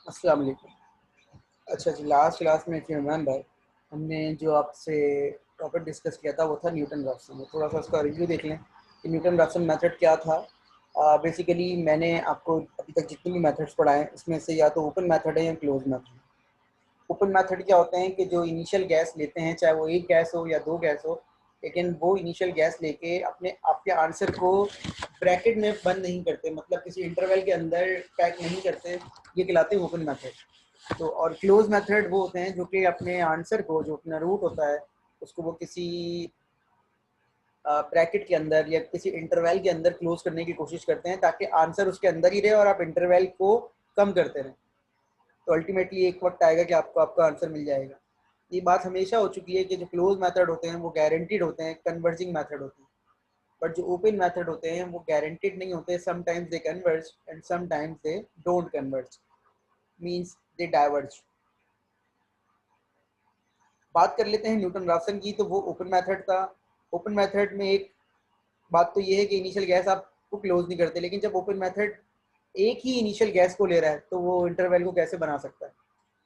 अस्सलाम वालेकुम। अच्छा जी, लास्ट क्लास में इफ यू रिमेंबर हमने जो आपसे टॉपिक डिस्कस किया था वो था न्यूटन रैप्सन। थोड़ा सा उसका रिव्यू देख लें कि न्यूटन रैप्सन मेथड क्या था। बेसिकली मैंने आपको अभी तक जितने भी मेथड्स पढ़ाए हैं उसमें से या तो ओपन मेथड है या क्लोज मेथड। ओपन मेथड क्या होते हैं कि जो इनिशियल गैस लेते हैं, चाहे वो एक गैस हो या दो गैस हो, लेकिन वो इनिशियल गैस लेके अपने आपके आंसर को ब्रैकेट में बंद नहीं करते, मतलब किसी इंटरवल के अंदर पैक नहीं करते। ये कहलाते हैं ओपन मेथड। तो और क्लोज मेथड वो होते हैं जो कि अपने आंसर को, जो अपना रूट होता है, उसको वो किसी ब्रैकेट के अंदर या किसी इंटरवल के अंदर क्लोज करने की कोशिश करते हैं ताकि आंसर उसके अंदर ही रहे और आप इंटरवल को कम करते रहें। तो अल्टीमेटली एक वक्त आएगा कि आपको आपका आंसर मिल जाएगा। ये बात हमेशा हो चुकी है कि जो क्लोज मेथड होते हैं वो गारंटीड होते हैं, कन्वर्जिंग मेथड होते हैं। बट जो ओपन मेथड होते हैं वो गारंटीड नहीं होते। Sometimes they converge and sometimes they don't converge, means they diverge. बात कर लेते हैं न्यूटन राफसन की, तो वो ओपन मेथड था। ओपन मेथड में एक बात तो ये है कि इनिशियल गैस आपको क्लोज नहीं करते, लेकिन जब ओपन मेथड एक ही इनिशियल गैस को ले रहा है तो वो इंटरवल को कैसे बना सकता है?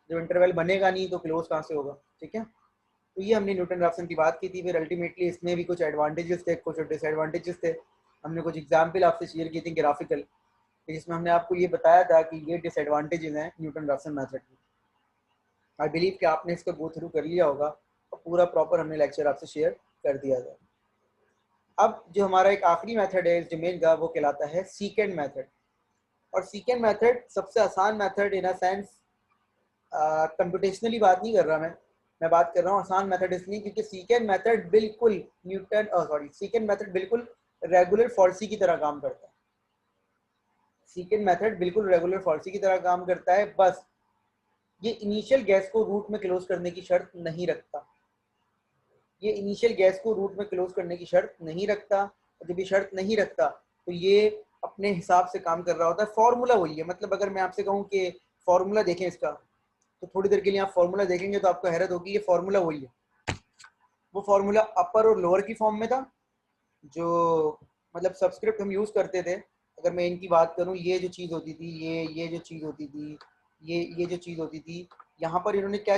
जब इंटरवल बनेगा नहीं तो क्लोज कहाँ से होगा? ठीक है, तो ये हमने न्यूटन राफसन की बात की थी। फिर अल्टीमेटली इसमें भी कुछ एडवांटेजेस थे, कुछ डिसएडवांटेजेस थे। हमने कुछ एग्जाम्पल आपसे शेयर की थी ग्राफिकल, जिसमें हमने आपको ये बताया था कि ये डिसएडवांटेजेस हैं न्यूटन राफसन मेथड के। आई बिलीव कि आपने इसको गो थ्रू कर लिया होगा और पूरा प्रॉपर हमने लेक्चर आपसे शेयर कर दिया था। अब जो हमारा एक आखिरी मेथड है इस डोमेन का, वो कहलाता है सीकेंड मेथड। और सीकेंड मेथड सबसे आसान method in a sense, computationally बात नहीं कर रहा मैं बात कर रहा हूँ आसान मेथड इसलिए क्योंकि सीकेंड मेथड बिल्कुल सीकेंड मेथड बिल्कुल रेगुलर फॉल्सी की तरह काम करता है। सीकेंड मेथड बिल्कुल रेगुलर फॉल्सी की तरह काम करता है, बस ये इनिशियल गैस को रूट में क्लोज करने की शर्त नहीं रखता। ये इनिशियल गैस को रूट में क्लोज करने की शर्त नहीं रखता, और जब ये शर्त नहीं रखता तो ये अपने हिसाब से काम कर रहा होता है। फॉर्मूला वही है। मतलब अगर मैं आपसे कहूँ कि फॉर्मूला देखें इसका, तो थोड़ी देर के लिए आप फॉर्मूला देखेंगे तो आपको हैरत होगी। ये फॉर्मूला वही है। वो फॉर्मूला अपर और लोअर की फॉर्म में था। जो मतलब सब्सक्रिप्ट हम यूज़ करते थे, अगर मैं इनकी बात करूँ, ये जो चीज़ होती थी, ये जो चीज़ होती थी, ये जो चीज़ होती थी, यहाँ पर इन्होंने क्या,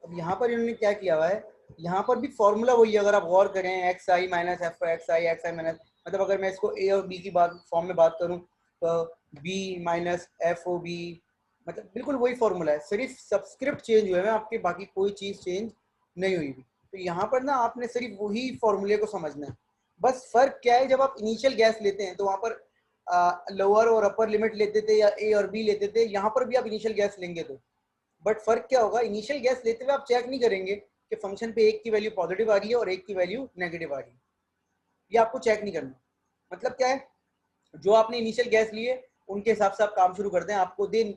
अब यहाँ पर इन्होंने क्या किया हुआ है, यहाँ पर भी फॉर्मूला वही है। अगर आप गौर करें, एक्स आई माइनस एफ एक्स आई माइनस, मतलब अगर मैं इसको ए और बी की बात फॉर्म में बात करूँ तो B minus F O B, मतलब बिल्कुल वही फॉर्मूला है, सिर्फ सब्सक्रिप्ट चेंज हुए हैं आपके, बाकी कोई चीज़ चेंज नहीं हुई भी। तो यहाँ पर ना आपने सिर्फ वही फॉर्मूले को समझना है। बस फर्क क्या है, जब आप इनिशियल गैस लेते हैं तो वहाँ पर लोअर और अपर लिमिट लेते थे या ए और बी लेते थे, यहाँ पर भी आप इनिशियल गैस लेंगे तो, बट फर्क क्या होगा, इनिशियल गैस लेते हुए आप चेक नहीं करेंगे कि फंक्शन पे एक की वैल्यू पॉजिटिव आ रही है और एक की वैल्यू नेगेटिव आ रही है। ये आपको चेक नहीं करना। मतलब क्या है, जो आपने इनिशियल गैस लिए उनके हिसाब से आप काम शुरू कर दें। आपको then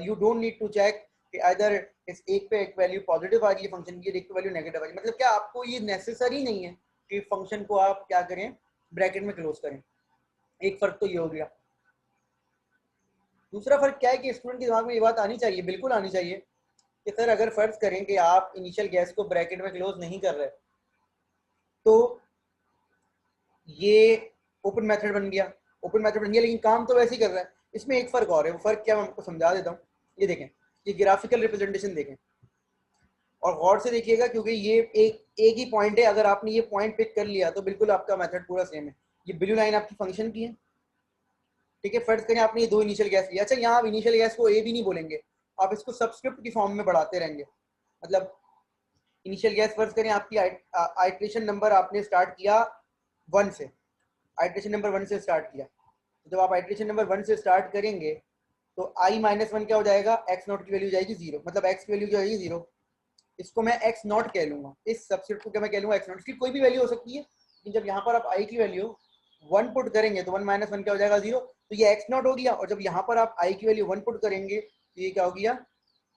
you don't need to check कि इधर इस एक पे एक वैल्यू पॉजिटिव आ रही है फंक्शन की, एक पे वैल्यू नेगेटिव आ रही है। मतलब क्या, आपको ये नेसेसरी नहीं है कि फंक्शन को आप क्या करें, ब्रैकेट में क्लोज करें। एक फर्क तो ये हो गया। दूसरा फर्क क्या है कि स्टूडेंट के दिमाग में ये बात आनी चाहिए, बिल्कुल आनी चाहिए, कि सर अगर फर्ज करें कि आप इनिशियल गैस को ब्रैकेट में क्लोज नहीं कर रहे तो ये ओपन मेथड बन गया। ओपन मेथड बन गया लेकिन काम तो वैसे ही कर रहा है। इसमें एक फ़र्क और है, वो फ़र्क क्या मैं आपको समझा देता हूँ। ये देखें, ये ग्राफिकल रिप्रेजेंटेशन देखें और गौर से देखिएगा, क्योंकि ये एक ही पॉइंट है। अगर आपने ये पॉइंट पिक कर लिया तो बिल्कुल आपका मेथड पूरा सेम है। ये ब्लू लाइन आपकी फंक्शन की है, ठीक है। फर्ज करें आपने ये दो इनिशियल गैस लिया। अच्छा, यहाँ आप इनिशियल गैस को ए भी नहीं बोलेंगे, आप इसको सब्सक्रिप्ट की फॉर्म में बढ़ाते रहेंगे। मतलब इनिशियल गैस फर्ज करें आपकी आइट्रेशन नंबर आपने स्टार्ट किया 1 से, आइट्रेशन नंबर 1 से स्टार्ट किया। तो जब आप आइट्रेशन नंबर 1 से स्टार्ट करेंगे तो आई माइनस 1 क्या हो जाएगा, एक्स नॉट की वैल्यू जाएगी 0, मतलब एक्स की वैल्यू जो आएगी 0, इसको मैं एक्स नॉट कह लूंगा। इस सबसेट को क्या मैं कह लूंगा, एक्स नॉट। इसकी कोई भी वैल्यू हो सकती है, लेकिन जब यहाँ पर आप आई की वैल्यू 1 पुट करेंगे तो 1 माइनस 1 क्या हो जाएगा, 0। तो ये एक्स नॉट हो गया। और जब यहाँ पर आप आई की वैल्यू 1 पुट करेंगे तो ये क्या हो गया,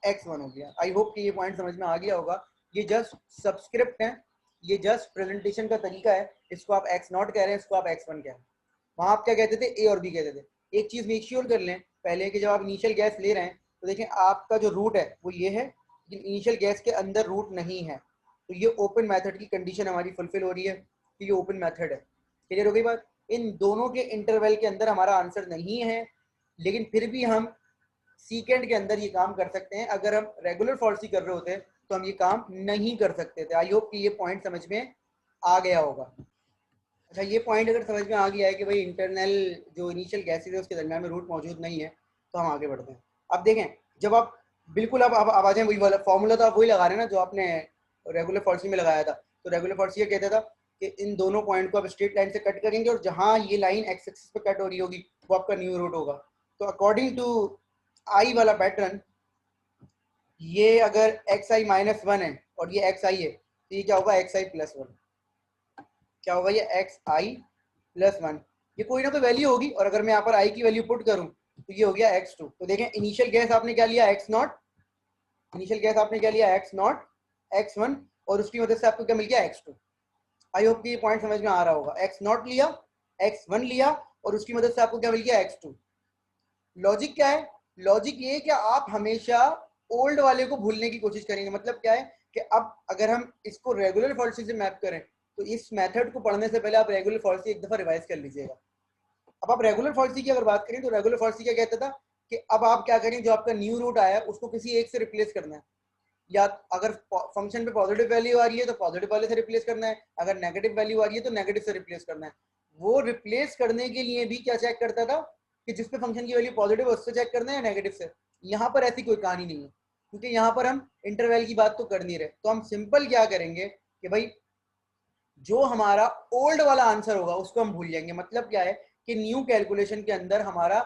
x1 हो गया। आई होप कि ये पॉइंट समझ में आ गया होगा। ये जस्ट सब्सक्रिप्ट है, ये जस्ट प्रेजेंटेशन का तरीका है। इसको आप एक्स नॉट कह रहे हैं, इसको आप x1 कह रहे हैं। वहाँ आप क्या कहते थे, ए और बी कहते थे। एक चीज़ मेक श्योर कर लें पहले कि जब आप इनिशियल गैस ले रहे हैं तो देखें आपका जो रूट है वो ये है, लेकिन इनिशियल गैस के अंदर रूट नहीं है। तो ये ओपन मेथड की कंडीशन हमारी फुलफिल हो रही है कि ये ओपन मेथड है। क्लियर हो गई बात? इन दोनों के इंटरवल के अंदर हमारा आंसर नहीं है, लेकिन फिर भी हम सीकेंड के अंदर ये काम कर सकते हैं। अगर हम रेगुलर फॉल्सी कर रहे होते तो हम ये काम नहीं कर सकते थे। आई होप कि ये पॉइंट समझ में आ गया होगा। अच्छा, ये पॉइंट अगर समझ में आ गया है कि भाई इंटरनल जो इनिशियल गैसेज है उसके दरमियान में रूट मौजूद नहीं है, तो हम आगे बढ़ते हैं। अब देखें, जब आप बिल्कुल अब आ जाए, वही वाला फॉर्मूला तो आप वही लगा रहे हैं ना जो आपने रेगुलर फॉल्सी में लगाया था। तो रेगुलर फॉल्सी ये कहता था कि इन दोनों पॉइंट को आप स्ट्रेट लाइन से कट करेंगे और जहां ये लाइन एक्स एक्सिस पे कट हो रही होगी वो आपका न्यू रूट होगा। तो अकॉर्डिंग टू आई वाला पैटर्न, ये अगर एक्स आई माइनस वन है और ये एक्स आई है, तो ये क्या होगा, एक्स आई प्लस वन। क्या होगा, ये एक्स आई प्लस वन, ये कोई ना कोई वैल्यू होगी। और अगर मैं यहाँ पर आई की वैल्यू पुट करूं तो ये हो गया एक्स टू। तो देखें, इनिशियल गैस आपने क्या लिया, एक्स नॉट। इनिशियल गैस आपने क्या लिया, एक्स नॉट, एक्स वन, और उसकी वजह से आपको क्या मिल गया, एक्स टू। आई होप कि ये पॉइंट समझ में आ रहा होगा। एक्स नॉट लिया, एक्स वन लिया, और उसकी मदद से आपको क्या मिल गया, एक्स टू। लॉजिक क्या है, लॉजिक ये है कि आप हमेशा ओल्ड वाले को भूलने की कोशिश करेंगे। मतलब क्या है कि अब अगर हम इसको रेगुलर फॉल्सी से मैप करें तो इस मेथड को पढ़ने से पहले आप रेगुलर फॉल्सी एक दफा रिवाइज कर लीजिएगा। अब आप रेगुलर फॉल्सी की अगर बात करें तो रेगुलर फॉल्सी क्या कहता था कि अब आप क्या करें, जो आपका न्यू रूट आया उसको किसी एक से रिप्लेस करना है। या अगर फंक्शन पे पॉजिटिव वैल्यू आ रही है तो पॉजिटिव वाले से रिप्लेस करना है, अगर नेगेटिव वैल्यू आ रही है तो नेगेटिव से रिप्लेस करना है। वो रिप्लेस करने के लिए भी क्या चेक करता था कि जिस पे फंक्शन की वैल्यू पॉजिटिव है उससे चेक करना है या नेगेटिव से। यहाँ पर ऐसी कोई कहानी नहीं है, क्योंकि यहाँ पर हम इंटरवल की बात तो कर नहीं रहे। तो हम सिंपल क्या करेंगे कि भाई जो हमारा ओल्ड वाला आंसर होगा उसको हम भूल जाएंगे। मतलब क्या है कि न्यू कैलकुलेशन के अंदर हमारा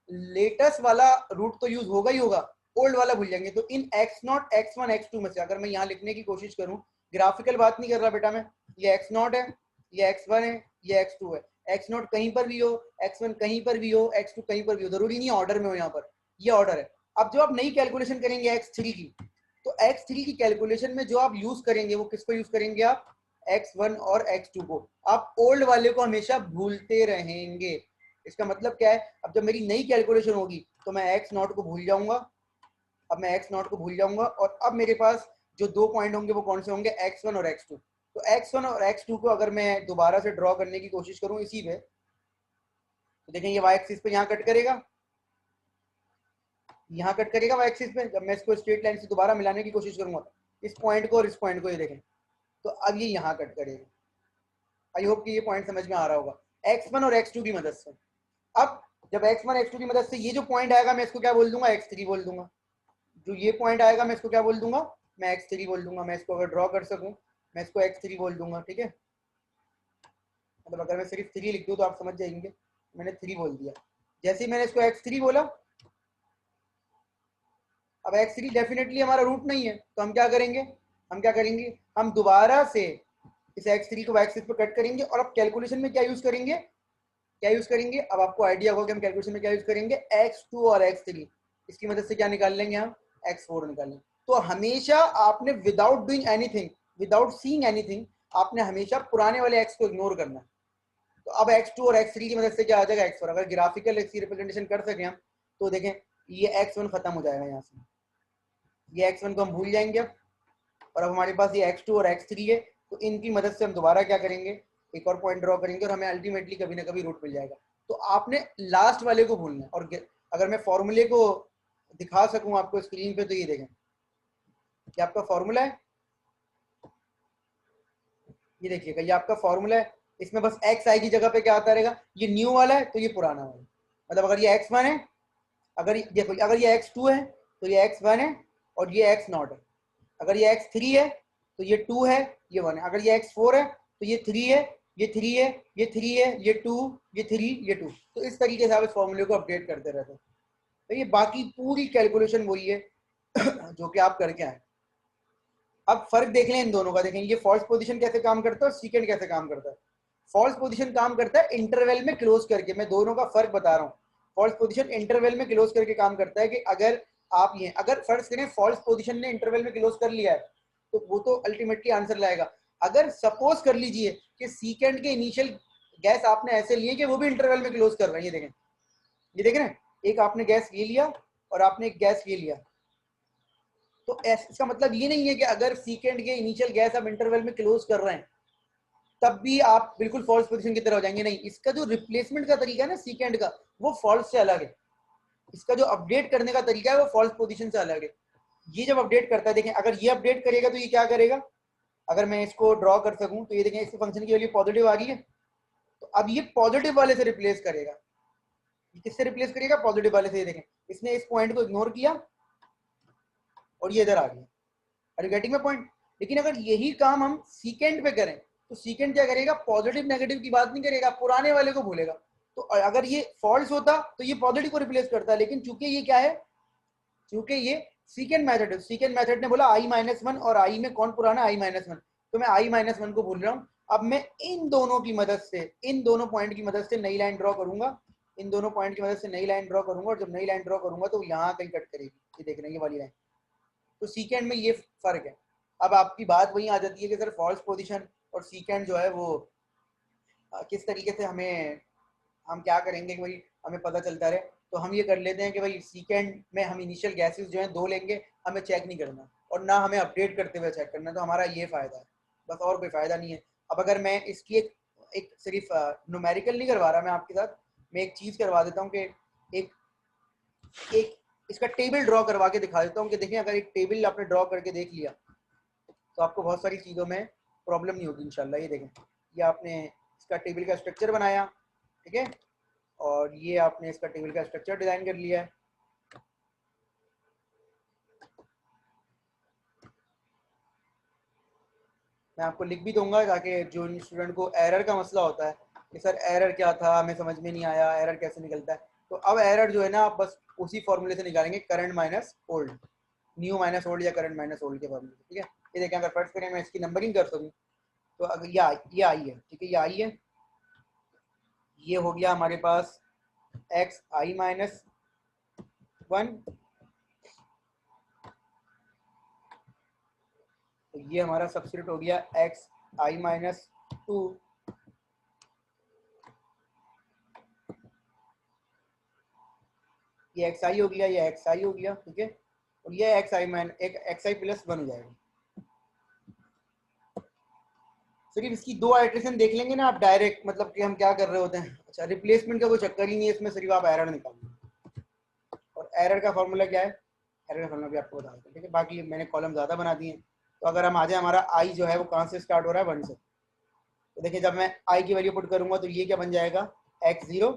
लेटेस्ट वाला रूट तो यूज होगा ही होगा, ओल्ड वाला भूल जाएंगे। तो इन x naught, x one, x two में से अगर मैं यहाँ लिखने की कोशिश करूं, ग्राफिकल बात नहीं कर रहा बेटा मैं, ये एक्स नॉट है, ये एक्स वन है, ये एक्स टू है। एक्स नॉट कहीं पर भी हो, एक्स वन कहीं पर भी हो, एक्स टू कहीं पर भी हो, जरूरी नहीं ऑर्डर में हो, यहाँ पर ये ऑर्डर है। अब जो आप नई कैलकुलेशन करेंगे एक्स थ्री की, तो एक्स थ्री की कैलकुलेशन में जो आप यूज करेंगे वो किसको यूज करेंगे, आप x1 और x2 को। आप ओल्ड वाले को हमेशा भूलते रहेंगे। इसका मतलब क्या है, अब जब मेरी नई कैलकुलेशन होगी तो मैं x नॉट को भूल जाऊंगा। अब मैं x नॉट को भूल जाऊंगा और अब मेरे पास जो दो पॉइंट होंगे वो कौन से होंगे, x1 और x2। तो x1 और x2 को अगर मैं दोबारा से ड्रॉ करने की कोशिश करूं इसी पे, तो देखें ये y एक्सिस पे यहाँ कट करेगा, यहाँ कट करेगा y एक्सिस पे। जब मैं इसको स्ट्रेट लाइन से दोबारा मिलाने की कोशिश करूंगा इस पॉइंट को और इस पॉइंट को, ये देखें, तो अब ये यहाँ कट करेगा। आई होप कि ये पॉइंट समझ में आ रहा होगा, x1 और x2 की मदद से। अब जब x1 x2 की मदद से ये जो पॉइंट आएगा मैं इसको क्या बोल दूंगा, x3 बोल दूंगा। जो ये पॉइंट आएगा मैं इसको क्या बोल दूंगा, मैं x3 बोल दूंगा। मैं इसको अगर ड्रॉ कर सकूं मैं इसको x3 बोल दूंगा, ठीक है। मतलब अगर मैं सिर्फ 3 लिख दूं तो आप समझ जाएंगे मैंने 3 बोल दिया। जैसे ही मैंने इसको x3 बोला, अब x3 डेफिनेटली हमारा रूट नहीं है, तो हम क्या करेंगे, हम दोबारा से इस x3 को y एक्सिस पे कट करेंगे और अब कैलकुलेशन में क्या यूज करेंगे, अब आपको आइडिया होगा कि हम कैलकुलेशन में क्या यूज करेंगे, x2 और x3। इसकी मदद से क्या निकाल लेंगे हम, x4 निकाल लेंगे। तो हमेशा आपने without doing anything, without seeing anything, आपने हमेशा पुराने वाले x को इग्नोर करना है। तो अब x2 और x3 की मदद से क्या आ जाएगा, x4। अगर ग्राफिकल इसकी रिप्रेजेंटेशन कर सके हम तो देखें ये x1 खत्म हो जाएगा यहाँ से, ये x1 को हम भूल जाएंगे अब, और अब हमारे पास ये x2 और x3 है। तो इनकी मदद से हम दोबारा क्या करेंगे, एक और पॉइंट ड्रॉ करेंगे और हमें अल्टीमेटली कभी ना कभी रूट मिल जाएगा। तो आपने लास्ट वाले को भूलना है। और अगर मैं फॉर्मूले को दिखा सकूं आपको स्क्रीन पे, तो ये देखें ये आपका फॉर्मूला है, ये देखिएगा ये आपका फॉर्मूला है। इसमें बस एक्स आई की जगह पे क्या आता रहेगा, ये न्यू वाला है तो ये पुराना वाला। मतलब अगर ये x1 है, अगर देखो अगर ये x2 है तो ये x1 है और ये x नॉट है। अगर ये x3 है तो ये 2 है, ये 1 है। अगर ये x4 है तो ये 3 है, ये 3 है, ये 3 है, ये 2, ये 3, ये 2। तो इस तरीके से आप इस फॉर्मूले को अपडेट करते रहते हैं। तो ये बाकी पूरी कैलकुलेशन वही है जो कि आप करके आए। अब फर्क देख लें इन दोनों का, देखें ये फॉल्स पोजीशन कैसे काम करता है और सीकेंड कैसे काम करता है। फॉल्स पोजीशन काम करता है इंटरवल में क्लोज करके, मैं दोनों का फर्क बता रहा हूँ। फॉल्स पोजीशन इंटरवल में क्लोज करके काम करता है कि अगर आप ये अगर फर्ज करें फॉल्स पोजीशन ने इंटरवल में क्लोज कर लिया है तो वो तो अल्टीमेटली आंसर लाएगा। अगर सपोज कर लीजिए कि सीकेंड के इनिशियल गैस आपने ऐसे लिए कि वो भी इंटरवल में क्लोज कर रहे हैं, ये देखें ना, एक आपने गैस ये लिया और आपने एक गैस ये लिया। तो इसका मतलब ये नहीं है कि अगर सीकेंड के इनिशियल गैस आप इंटरवल में क्लोज कर रहे हैं तब भी आप बिल्कुल फॉल्स पोजीशन की तरह हो जाएंगे। नहीं, इसका जो रिप्लेसमेंट का तरीका है ना सीकेंड का, वो फॉल्स से अलग है। इसका जो अपडेट करने का तरीका है वो फॉल्स पोजीशन से अलग है। ये जब अपडेट करता है, देखें अगर ये अपडेट करेगा तो ये क्या करेगा, अगर मैं इसको ड्रॉ कर सकूं तो ये देखें इसके फंक्शन की वैल्यू पॉजिटिव आ गई है, तो अब ये पॉजिटिव वाले से रिप्लेस करेगा। ये किससे रिप्लेस करेगा, पॉजिटिव वाले से। ये देखें इसने इस पॉइंट को इग्नोर किया और ये इधर आ गया। Are you getting my point? लेकिन अगर यही काम हम सीकेंड पे करें तो सीकेंड क्या करेगा, पॉजिटिव नेगेटिव की बात नहीं करेगा, पुराने वाले को भूलेगा। तो अगर ये फॉल्स होता तो ये पॉजिटिव को रिप्लेस करता है, लेकिन चूंकि ये क्या है, चूंकि ये सीकेंड मेथड है, सीकेंड मेथड ने बोला i-1 और i में कौन पुराना, i-1, तो मैं i-1 को भूल रहा हूँ। अब मैं इन दोनों की मदद से, इन दोनों पॉइंट की मदद से नई लाइन ड्रॉ करूंगा, इन दोनों पॉइंट की मदद से नई लाइन ड्रॉ करूंगा, और जब नई लाइन ड्रॉ करूंगा तो यहाँ कहीं कट करेगी, ये देख रहे हैं ये वाली लाइन। तो सीकेंड में ये फर्क है। अब आपकी बात वही आ जाती है कि सर फॉल्स पोजीशन और सीकेंड जो है वो किस तरीके से हम क्या करेंगे कि भाई हमें पता चलता रहे। तो हम ये कर लेते हैं कि भाई सीकेंड में हम इनिशियल गैसेस जो हैं 2 लेंगे, हमें चेक नहीं करना और ना हमें अपडेट करते हुए चेक करना, तो हमारा ये फ़ायदा है, बस और कोई फ़ायदा नहीं है। अब अगर मैं इसकी एक सिर्फ न्यूमेरिकल नहीं करवा रहा मैं आपके साथ, मैं एक चीज़ करवा देता हूँ कि एक एक इसका टेबल ड्रॉ करवा के दिखा देता हूँ कि देखिए अगर एक टेबल आपने ड्रॉ करके देख लिया तो आपको बहुत सारी चीज़ों में प्रॉब्लम नहीं होगी इंशाल्लाह। ये देखें, ये आपने इसका टेबल का स्ट्रक्चर बनाया, ठीक है, और ये आपने इसका टेबल का स्ट्रक्चर डिज़ाइन कर लिया है। मैं आपको लिख भी दूंगा ताकि जो स्टूडेंट को एरर का मसला होता है कि सर एरर क्या था, हमें समझ में नहीं आया, एरर कैसे निकलता है, तो अब एरर जो है ना आप बस उसी फॉर्मूले से निकालेंगे, current minus old, new minus old या करंट माइनस ओल्ड के फॉर्मूले, ठीक है। ये देखें अगर फर्स्ट करें मैं इसकी नंबरिंग कर सकूँ तो अगर ये आई है, ठीक है, ये आई है, ये हो गया हमारे पास xi-1, तो ये हमारा सब्स्टिट्यूट हो गया xi-2, ये xi हो गया, ये xi हो गया, ठीक है, और ये xi प्लस 1 हो जाएगा। सिर्फ इसकी 2 आइट्रेशन देख लेंगे ना आप डायरेक्ट, मतलब कि हम क्या कर रहे होते हैं। अच्छा, रिप्लेसमेंट का कोई चक्कर ही नहीं है इसमें, सिर्फ आप एरर निकालेंगे, और एरर का फॉर्मूला क्या है, एरर का फॉर्मूला भी आपको बता देते हैं, ठीक है। बाकी मैंने कॉलम ज़्यादा बना दिए हैं, तो अगर हम आ जाए, हमारा आई जो है वो कहाँ से स्टार्ट हो रहा है, 1 से, तो देखिए जब मैं आई की वैल्यू पुट करूंगा तो ये क्या बन जाएगा, x0,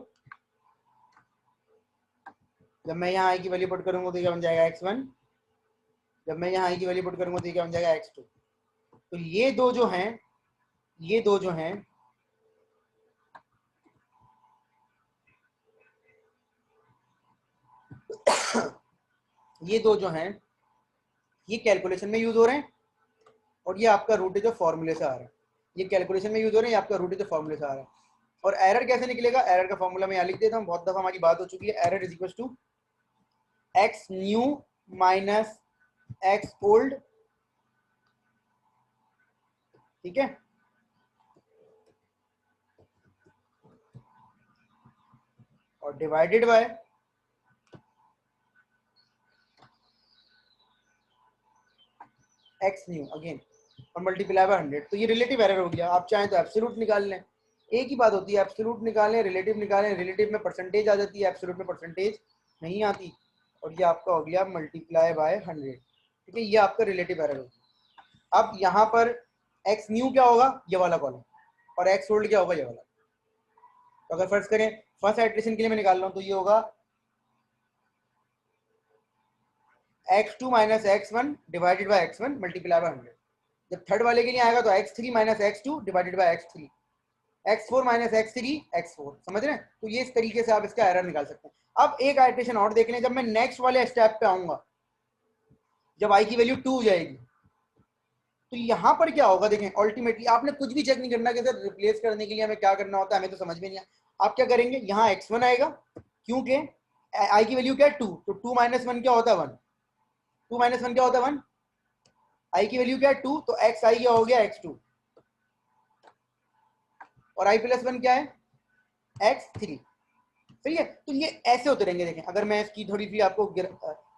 जब मैं यहाँ आई की वैल्यू पुट करूंगा तो ये क्या बन जाएगा, x1, जब मैं यहाँ आई की वैल्यू पुट करूंगा तो ये क्या बन जाएगा, x2। तो ये दो जो हैं, ये दो जो हैं ये दो जो हैं ये कैलकुलेशन में यूज हो रहे हैं, और ये आपका रूट है जो फॉर्मूले से आ रहा है। ये कैलकुलेशन में यूज हो रहे हैं, ये आपका रूट है जो फॉर्मूले से आ रहा है। और एरर कैसे निकलेगा, एरर का फॉर्मूला मैं यहाँ लिख देता हूँ, बहुत दफा हमारी बात हो चुकी है। Error is equal to X new minus X old, ठीक है, और divided by X new again, और मल्टीप्लाई बाय 100। तो ये रिलेटिव एरर हो गया। आप चाहें तो एब्सोल्यूट निकाल लें, एक ही बात होती है, एब्सोल्यूट निकालें, रिलेटिव निकालें, रिलेटिव में परसेंटेज आ जाती है, एब्सोल्यूट में परसेंटेज नहीं आती, और ये आपका हो गया मल्टीप्लाई बाय 100, ठीक है। ये आपका रिलेटिव एरर होगा। अब यहाँ पर एक्स न्यू क्या होगा, ये वाला कॉलम, और एक्स ओल्ड क्या होगा, ये वाला। तो अगर फर्स्ट करें, फर्स्ट आइट्रेशन के लिए मैं निकाल रहा हूँ, तो ये होगा x2 minus x1 divided by x1 multiply by 100। जब थर्ड वाले के लिए आएगा तो x3 minus x2 divided by x3, x4 minus x3 x4, समझ रहे हैं। तो ये इस तरीके से आप इसका एरर निकाल सकते हैं। अब एक आइट्रेशन और देख लें, जब मैं नेक्स्ट वाले स्टेप पे आऊंगा, जब i की वैल्यू 2 हो जाएगी, तो यहाँ पर क्या होगा, देखें अल्टीमेटली आपने कुछ भी चेक नहीं करना कि सर रिप्लेस करने के लिए हमें क्या करना होता है, हमें तो समझ में नहीं आया। आप क्या करेंगे, यहाँ x1 आएगा, क्योंकि i की वैल्यू क्या है 2, तो 2 माइनस 1 क्या होता है 1, 2 माइनस 1 क्या होता है 1, i की वैल्यू क्या है 2, तो x i क्या हो गया x2, और i प्लस 1 क्या है x3, सही है। तो ये ऐसे उतरेंगे। देखें अगर मैं इसकी थोड़ी सी आपको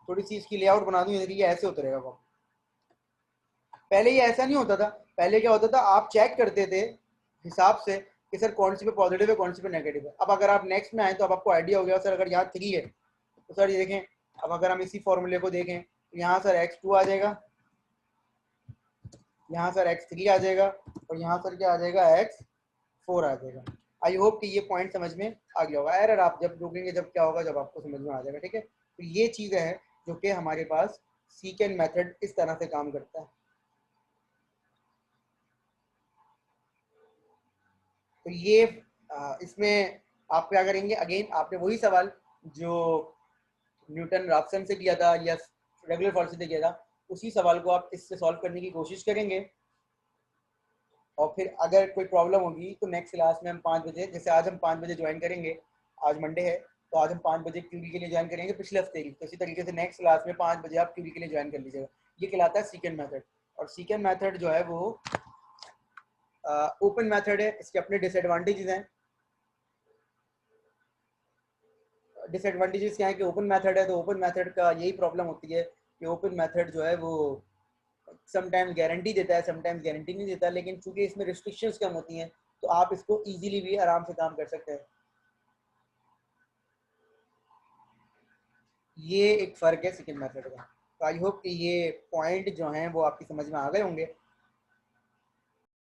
थोड़ी सी इसकी लेआउट बना दूं, ये ऐसे उतरेगा। पहले ये ऐसा नहीं होता था। पहले क्या होता था, आप चेक करते थे हिसाब से कि सर कौन सी पे पॉजिटिव है, कौन सी पे नेगेटिव है। अब अगर आप नेक्स्ट में आए तो अब आपको आइडिया हो गया, सर अगर यहाँ 3 है तो सर ये देखें, अब अगर हम इसी फॉर्मूले को देखें तो यहाँ सर x2 आ जाएगा, यहाँ सर x3 आ जाएगा, और यहाँ सर क्या आ जाएगा, x4 आ जाएगा। आई होप कि ये पॉइंट समझ में आ गया होगा। एरर आप जब ढूंढेंगे जब क्या होगा, जब आपको समझ में आ जाएगा। ठीक है, तो ये चीज़ें हैं जो कि हमारे पास सीकेंड मेथड इस तरह से काम करता है। तो ये इसमें आप क्या करेंगे, अगेन आपने वही सवाल जो न्यूटन राफसन से किया था या रेगुलर फॉर्मूले से किया था, उसी सवाल को आप इससे सॉल्व करने की कोशिश करेंगे। और फिर अगर कोई प्रॉब्लम होगी तो नेक्स्ट क्लास में हम 5 बजे, जैसे आज हम 5 बजे ज्वाइन करेंगे, आज मंडे है तो आज हम 5 बजे क्यूबी के लिए ज्वाइन करेंगे पिछले हफ्ते की, तो इसी तरीके से नेक्स्ट क्लास में 5 बजे आप क्यूबी के लिए ज्वाइन कर लीजिएगा। ये कहलाता है सेकंड मेथड। और सेकंड मेथड जो है वो ओपन मेथड है, इसके अपने डिसएडवांटेजेस हैं। डिसएडवांटेजेस क्या है कि ओपन मेथड है, तो ओपन मेथड का यही प्रॉब्लम होती है कि ओपन मेथड जो है वो समटाइम्स गारंटी देता है, समटाइम्स गारंटी नहीं देता, लेकिन चूंकि इसमें रिस्ट्रिक्शंस कम होती हैं तो आप इसको इजीली भी आराम से काम कर सकते हैं। ये एक फ़र्क है सेकंड मेथड का। तो आई होप कि ये पॉइंट जो हैं वो आपकी समझ में आ गए होंगे।